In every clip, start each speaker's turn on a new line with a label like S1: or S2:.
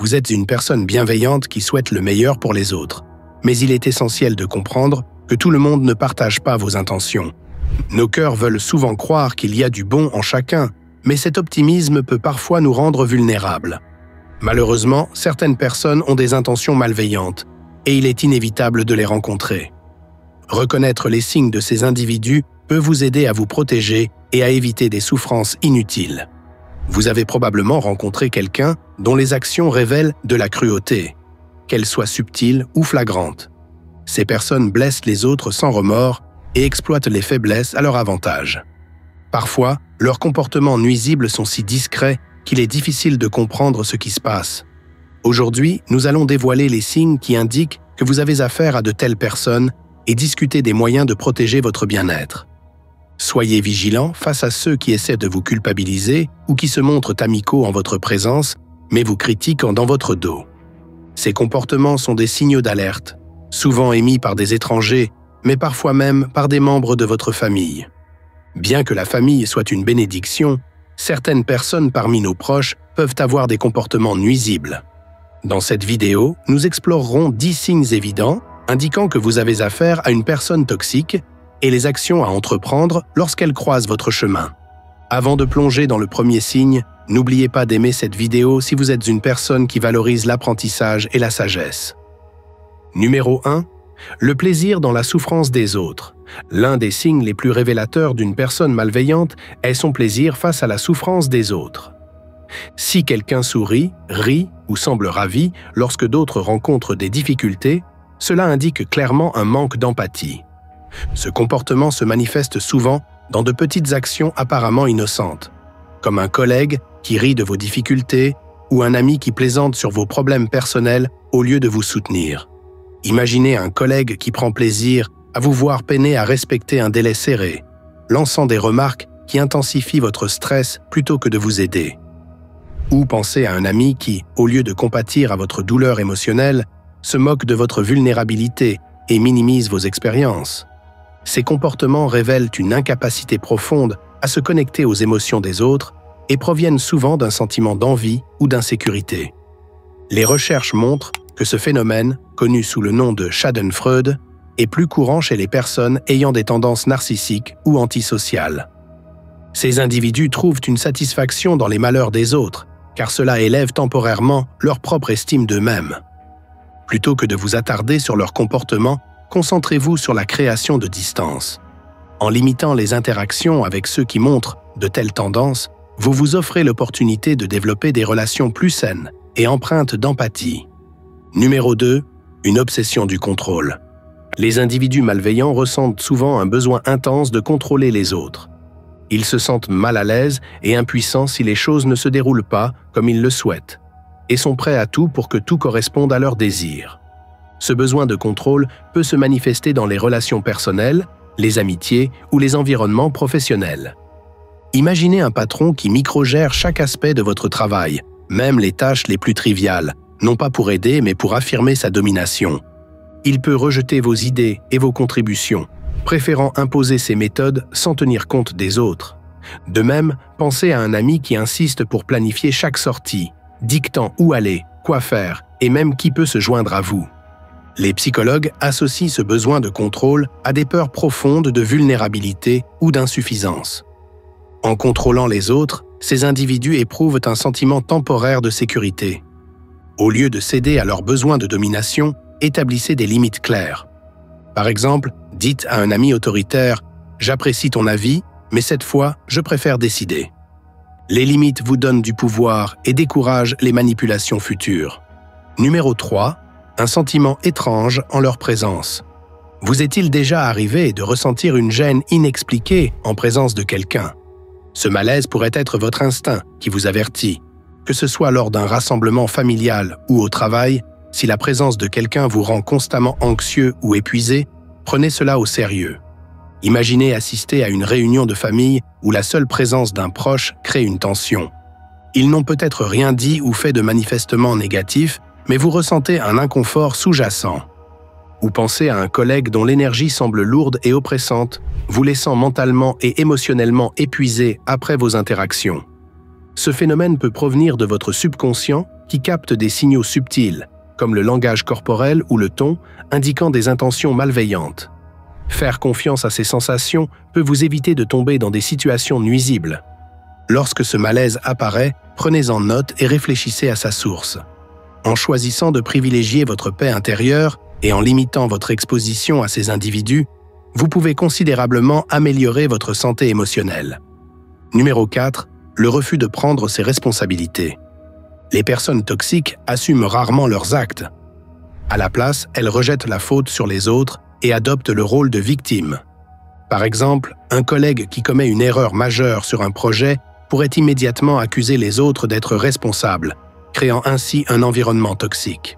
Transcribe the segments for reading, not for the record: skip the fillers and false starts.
S1: Vous êtes une personne bienveillante qui souhaite le meilleur pour les autres. Mais il est essentiel de comprendre que tout le monde ne partage pas vos intentions. Nos cœurs veulent souvent croire qu'il y a du bon en chacun, mais cet optimisme peut parfois nous rendre vulnérables. Malheureusement, certaines personnes ont des intentions malveillantes, et il est inévitable de les rencontrer. Reconnaître les signes de ces individus peut vous aider à vous protéger et à éviter des souffrances inutiles. Vous avez probablement rencontré quelqu'un dont les actions révèlent de la cruauté, qu'elles soient subtiles ou flagrantes. Ces personnes blessent les autres sans remords et exploitent les faiblesses à leur avantage. Parfois, leurs comportements nuisibles sont si discrets qu'il est difficile de comprendre ce qui se passe. Aujourd'hui, nous allons dévoiler les signes qui indiquent que vous avez affaire à de telles personnes et discuter des moyens de protéger votre bien-être. Soyez vigilants face à ceux qui essaient de vous culpabiliser ou qui se montrent amicaux en votre présence, mais vous critiquent dans votre dos. Ces comportements sont des signaux d'alerte, souvent émis par des étrangers, mais parfois même par des membres de votre famille. Bien que la famille soit une bénédiction, certaines personnes parmi nos proches peuvent avoir des comportements nuisibles. Dans cette vidéo, nous explorerons 10 signes évidents indiquant que vous avez affaire à une personne toxique et les actions à entreprendre lorsqu'elle croise votre chemin. Avant de plonger dans le premier signe, n'oubliez pas d'aimer cette vidéo si vous êtes une personne qui valorise l'apprentissage et la sagesse. Numéro 1. Le plaisir dans la souffrance des autres. L'un des signes les plus révélateurs d'une personne malveillante est son plaisir face à la souffrance des autres. Si quelqu'un sourit, rit ou semble ravi lorsque d'autres rencontrent des difficultés, cela indique clairement un manque d'empathie. Ce comportement se manifeste souvent dans de petites actions apparemment innocentes, comme un collègue qui rit de vos difficultés ou un ami qui plaisante sur vos problèmes personnels au lieu de vous soutenir. Imaginez un collègue qui prend plaisir à vous voir peiner à respecter un délai serré, lançant des remarques qui intensifient votre stress plutôt que de vous aider. Ou pensez à un ami qui, au lieu de compatir à votre douleur émotionnelle, se moque de votre vulnérabilité et minimise vos expériences. Ces comportements révèlent une incapacité profonde à se connecter aux émotions des autres et proviennent souvent d'un sentiment d'envie ou d'insécurité. Les recherches montrent que ce phénomène, connu sous le nom de Schadenfreude, est plus courant chez les personnes ayant des tendances narcissiques ou antisociales. Ces individus trouvent une satisfaction dans les malheurs des autres, car cela élève temporairement leur propre estime d'eux-mêmes. Plutôt que de vous attarder sur leur comportement, concentrez-vous sur la création de distance. En limitant les interactions avec ceux qui montrent de telles tendances, vous vous offrez l'opportunité de développer des relations plus saines et empreintes d'empathie. Numéro 2. Une obsession du contrôle. Les individus malveillants ressentent souvent un besoin intense de contrôler les autres. Ils se sentent mal à l'aise et impuissants si les choses ne se déroulent pas comme ils le souhaitent, et sont prêts à tout pour que tout corresponde à leurs désirs. Ce besoin de contrôle peut se manifester dans les relations personnelles, les amitiés ou les environnements professionnels. Imaginez un patron qui microgère chaque aspect de votre travail, même les tâches les plus triviales, non pas pour aider mais pour affirmer sa domination. Il peut rejeter vos idées et vos contributions, préférant imposer ses méthodes sans tenir compte des autres. De même, pensez à un ami qui insiste pour planifier chaque sortie, dictant où aller, quoi faire et même qui peut se joindre à vous. Les psychologues associent ce besoin de contrôle à des peurs profondes de vulnérabilité ou d'insuffisance. En contrôlant les autres, ces individus éprouvent un sentiment temporaire de sécurité. Au lieu de céder à leurs besoins de domination, établissez des limites claires. Par exemple, dites à un ami autoritaire « J'apprécie ton avis, mais cette fois, je préfère décider ». Les limites vous donnent du pouvoir et découragent les manipulations futures. Numéro 3. Un sentiment étrange en leur présence. Vous est-il déjà arrivé de ressentir une gêne inexpliquée en présence de quelqu'un? Ce malaise pourrait être votre instinct qui vous avertit. Que ce soit lors d'un rassemblement familial ou au travail, si la présence de quelqu'un vous rend constamment anxieux ou épuisé, prenez cela au sérieux. Imaginez assister à une réunion de famille où la seule présence d'un proche crée une tension. Ils n'ont peut-être rien dit ou fait de manifestement négatif, mais vous ressentez un inconfort sous-jacent. Ou pensez à un collègue dont l'énergie semble lourde et oppressante, vous laissant mentalement et émotionnellement épuisé après vos interactions. Ce phénomène peut provenir de votre subconscient qui captent des signaux subtils, comme le langage corporel ou le ton, indiquant des intentions malveillantes. Faire confiance à ces sensations peut vous éviter de tomber dans des situations nuisibles. Lorsque ce malaise apparaît, prenez-en note et réfléchissez à sa source. En choisissant de privilégier votre paix intérieure et en limitant votre exposition à ces individus, vous pouvez considérablement améliorer votre santé émotionnelle. Numéro 4. Le refus de prendre ses responsabilités. Les personnes toxiques assument rarement leurs actes. À la place, elles rejettent la faute sur les autres et adoptent le rôle de victime. Par exemple, un collègue qui commet une erreur majeure sur un projet pourrait immédiatement accuser les autres d'être responsables, créant ainsi un environnement toxique.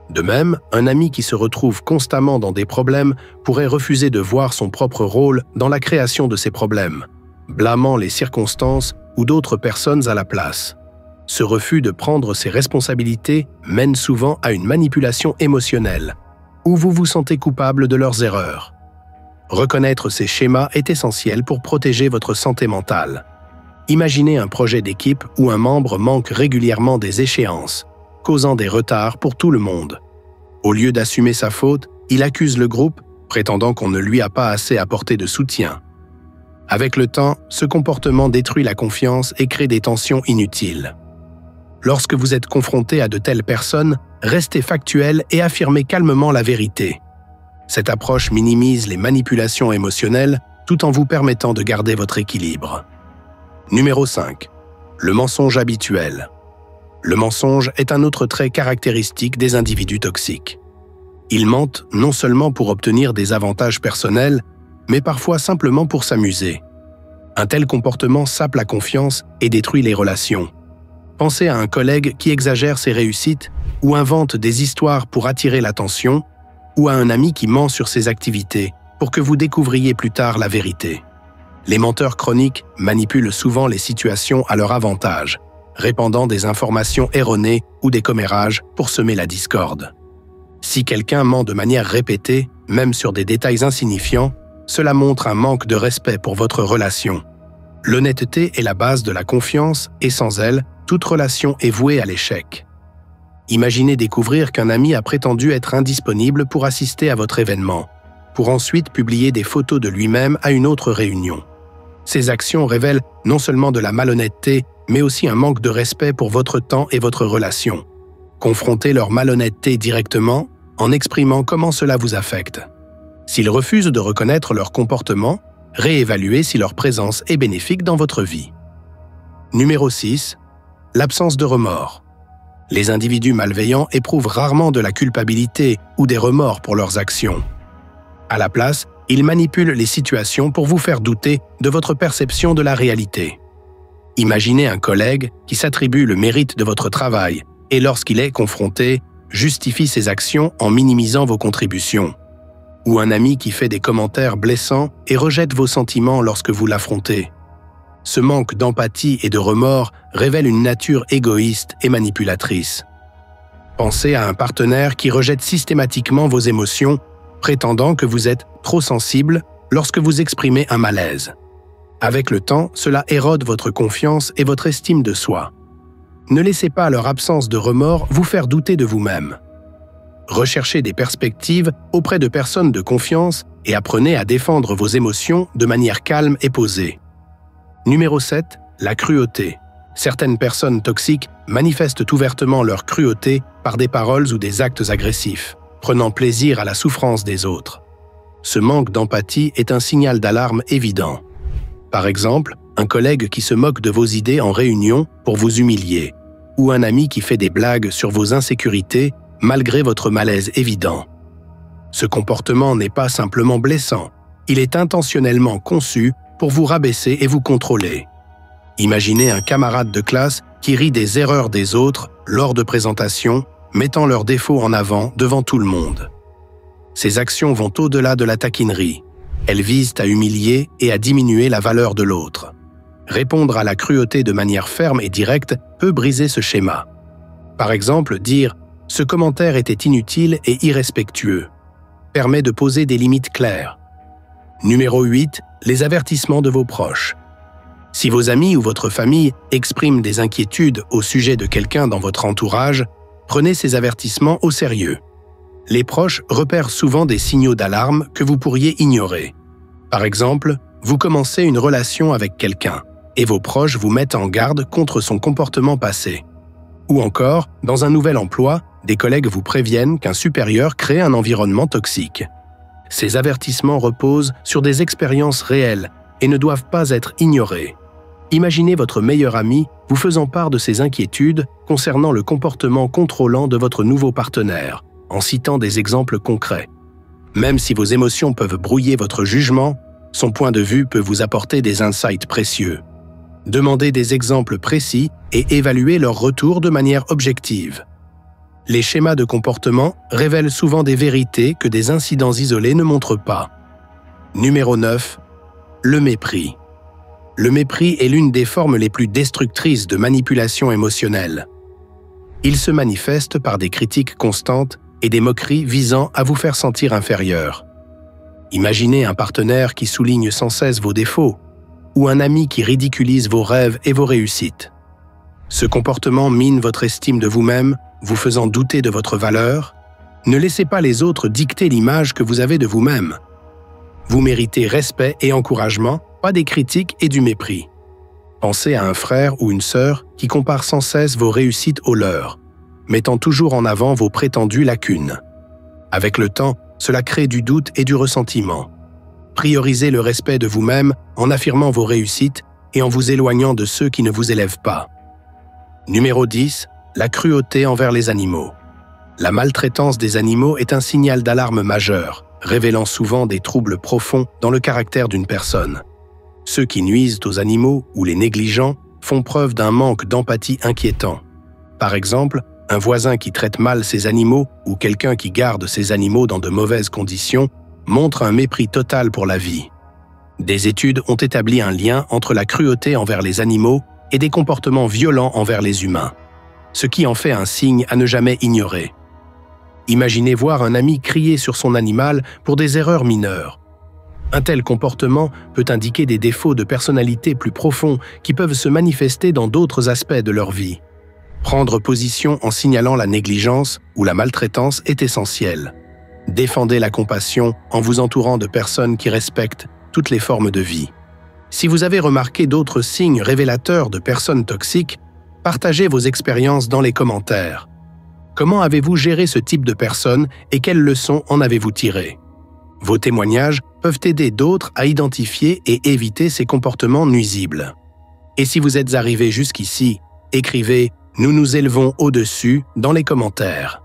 S1: De même, un ami qui se retrouve constamment dans des problèmes pourrait refuser de voir son propre rôle dans la création de ces problèmes, blâmant les circonstances ou d'autres personnes à la place. Ce refus de prendre ses responsabilités mène souvent à une manipulation émotionnelle, où vous vous sentez coupable de leurs erreurs. Reconnaître ces schémas est essentiel pour protéger votre santé mentale. Imaginez un projet d'équipe où un membre manque régulièrement des échéances, causant des retards pour tout le monde. Au lieu d'assumer sa faute, il accuse le groupe, prétendant qu'on ne lui a pas assez apporté de soutien. Avec le temps, ce comportement détruit la confiance et crée des tensions inutiles. Lorsque vous êtes confronté à de telles personnes, restez factuel et affirmez calmement la vérité. Cette approche minimise les manipulations émotionnelles tout en vous permettant de garder votre équilibre. Numéro 5. Le mensonge habituel. Le mensonge est un autre trait caractéristique des individus toxiques. Ils mentent non seulement pour obtenir des avantages personnels, mais parfois simplement pour s'amuser. Un tel comportement sape la confiance et détruit les relations. Pensez à un collègue qui exagère ses réussites ou invente des histoires pour attirer l'attention, ou à un ami qui ment sur ses activités pour que vous découvriez plus tard la vérité. Les menteurs chroniques manipulent souvent les situations à leur avantage, répandant des informations erronées ou des commérages pour semer la discorde. Si quelqu'un ment de manière répétée, même sur des détails insignifiants, cela montre un manque de respect pour votre relation. L'honnêteté est la base de la confiance et sans elle, toute relation est vouée à l'échec. Imaginez découvrir qu'un ami a prétendu être indisponible pour assister à votre événement, pour ensuite publier des photos de lui-même à une autre réunion. Ces actions révèlent non seulement de la malhonnêteté, mais aussi un manque de respect pour votre temps et votre relation. Confrontez leur malhonnêteté directement en exprimant comment cela vous affecte. S'ils refusent de reconnaître leur comportement, réévaluez si leur présence est bénéfique dans votre vie. Numéro 6. L'absence de remords. Les individus malveillants éprouvent rarement de la culpabilité ou des remords pour leurs actions. À la place, ils manipulent les situations pour vous faire douter de votre perception de la réalité. Imaginez un collègue qui s'attribue le mérite de votre travail et lorsqu'il est confronté, justifie ses actions en minimisant vos contributions. Ou un ami qui fait des commentaires blessants et rejette vos sentiments lorsque vous l'affrontez. Ce manque d'empathie et de remords révèle une nature égoïste et manipulatrice. Pensez à un partenaire qui rejette systématiquement vos émotions, prétendant que vous êtes trop sensible lorsque vous exprimez un malaise. Avec le temps, cela érode votre confiance et votre estime de soi. Ne laissez pas leur absence de remords vous faire douter de vous-même. Recherchez des perspectives auprès de personnes de confiance et apprenez à défendre vos émotions de manière calme et posée. Numéro 7. La cruauté. Certaines personnes toxiques manifestent ouvertement leur cruauté par des paroles ou des actes agressifs, prenant plaisir à la souffrance des autres. Ce manque d'empathie est un signal d'alarme évident. Par exemple, un collègue qui se moque de vos idées en réunion pour vous humilier, ou un ami qui fait des blagues sur vos insécurités malgré votre malaise évident. Ce comportement n'est pas simplement blessant, il est intentionnellement conçu pour vous rabaisser et vous contrôler. Imaginez un camarade de classe qui rit des erreurs des autres lors de présentations, mettant leurs défauts en avant devant tout le monde. Ces actions vont au-delà de la taquinerie. Elles visent à humilier et à diminuer la valeur de l'autre. Répondre à la cruauté de manière ferme et directe peut briser ce schéma. Par exemple, dire « ce commentaire était inutile et irrespectueux » permet de poser des limites claires. Numéro 8. Les avertissements de vos proches. Si vos amis ou votre famille expriment des inquiétudes au sujet de quelqu'un dans votre entourage, prenez ces avertissements au sérieux. Les proches repèrent souvent des signaux d'alarme que vous pourriez ignorer. Par exemple, vous commencez une relation avec quelqu'un et vos proches vous mettent en garde contre son comportement passé. Ou encore, dans un nouvel emploi, des collègues vous préviennent qu'un supérieur crée un environnement toxique. Ces avertissements reposent sur des expériences réelles et ne doivent pas être ignorés. Imaginez votre meilleur ami vous faisant part de ses inquiétudes concernant le comportement contrôlant de votre nouveau partenaire, en citant des exemples concrets. Même si vos émotions peuvent brouiller votre jugement, son point de vue peut vous apporter des insights précieux. Demandez des exemples précis et évaluez leur retour de manière objective. Les schémas de comportement révèlent souvent des vérités que des incidents isolés ne montrent pas. Numéro 9. Le mépris. Le mépris est l'une des formes les plus destructrices de manipulation émotionnelle. Il se manifeste par des critiques constantes et des moqueries visant à vous faire sentir inférieur. Imaginez un partenaire qui souligne sans cesse vos défauts, ou un ami qui ridiculise vos rêves et vos réussites. Ce comportement mine votre estime de vous-même, vous faisant douter de votre valeur. Ne laissez pas les autres dicter l'image que vous avez de vous-même. Vous méritez respect et encouragement, pas des critiques et du mépris. Pensez à un frère ou une sœur qui compare sans cesse vos réussites aux leurs, mettant toujours en avant vos prétendues lacunes. Avec le temps, cela crée du doute et du ressentiment. Priorisez le respect de vous-même en affirmant vos réussites et en vous éloignant de ceux qui ne vous élèvent pas. Numéro 10. La cruauté envers les animaux. La maltraitance des animaux est un signal d'alarme majeur, révélant souvent des troubles profonds dans le caractère d'une personne. Ceux qui nuisent aux animaux ou les négligents font preuve d'un manque d'empathie inquiétant. Par exemple, un voisin qui traite mal ses animaux ou quelqu'un qui garde ses animaux dans de mauvaises conditions montre un mépris total pour la vie. Des études ont établi un lien entre la cruauté envers les animaux et des comportements violents envers les humains, ce qui en fait un signe à ne jamais ignorer. Imaginez voir un ami crier sur son animal pour des erreurs mineures. Un tel comportement peut indiquer des défauts de personnalité plus profonds qui peuvent se manifester dans d'autres aspects de leur vie. Prendre position en signalant la négligence ou la maltraitance est essentiel. Défendez la compassion en vous entourant de personnes qui respectent toutes les formes de vie. Si vous avez remarqué d'autres signes révélateurs de personnes toxiques, partagez vos expériences dans les commentaires. Comment avez-vous géré ce type de personnes et quelles leçons en avez-vous tirées? Vos témoignages peuvent aider d'autres à identifier et éviter ces comportements nuisibles. Et si vous êtes arrivé jusqu'ici, écrivez « Nous nous élevons au-dessus » dans les commentaires.